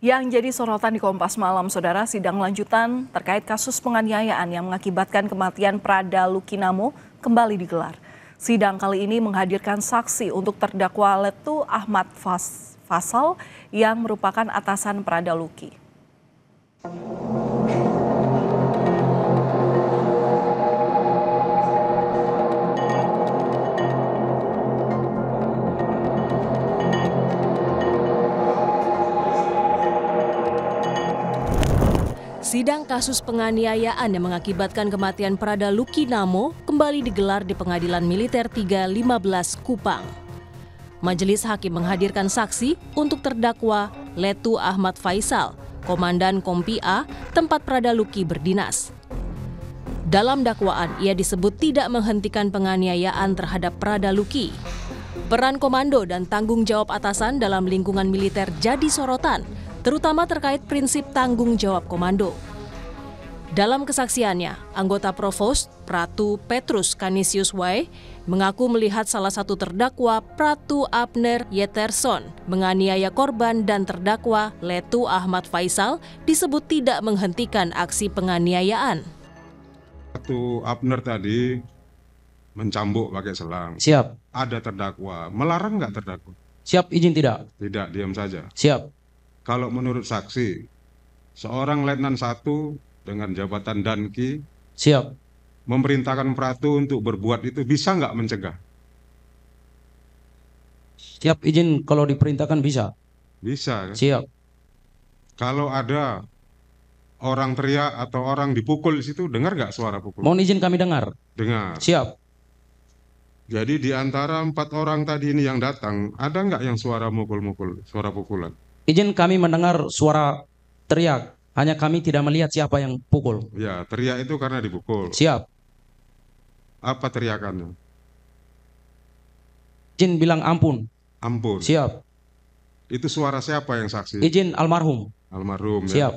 Yang jadi sorotan di Kompas Malam, Saudara, sidang lanjutan terkait kasus penganiayaan yang mengakibatkan kematian Prada Lukinamo kembali digelar. Sidang kali ini menghadirkan saksi untuk terdakwa Letu Ahmad Faisal yang merupakan atasan Prada Luki. Sidang kasus penganiayaan yang mengakibatkan kematian Prada Lukinamo kembali digelar di Pengadilan Militer 315 Kupang. Majelis Hakim menghadirkan saksi untuk terdakwa Letu Ahmad Faisal, Komandan Kompi A, tempat Prada Luki berdinas. Dalam dakwaan, ia disebut tidak menghentikan penganiayaan terhadap Prada Luki. Peran komando dan tanggung jawab atasan dalam lingkungan militer jadi sorotan, terutama terkait prinsip tanggung jawab komando. Dalam kesaksiannya, anggota Provos Pratu Petrus Canisius Y mengaku melihat salah satu terdakwa Pratu Abner Yeterson menganiaya korban dan terdakwa Letu Ahmad Faisal disebut tidak menghentikan aksi penganiayaan. Pratu Abner tadi mencambuk pakai selang. Siap. Ada terdakwa. Melarang nggak terdakwa? Siap, izin tidak? Tidak, diam saja. Siap. Kalau menurut saksi, seorang Letnan 1 dengan jabatan Danki Siap. memerintahkan Pratu untuk berbuat itu, bisa nggak mencegah? Siap, izin kalau diperintahkan bisa. Bisa. Kan? Siap. Kalau ada orang teriak atau orang dipukul di situ, dengar nggak suara pukul? Mohon izin kami dengar. Dengar. Siap. Jadi di antara 4 orang tadi ini yang datang, ada nggak yang suara mukul-mukul, suara pukulan? Izin kami mendengar suara teriak. Hanya kami tidak melihat siapa yang pukul. Ya, teriak itu karena dipukul. Siap. Apa teriakannya? Izin bilang ampun. Ampun. Siap. Itu suara siapa yang saksi? Izin almarhum. Almarhum. Ya? Siap.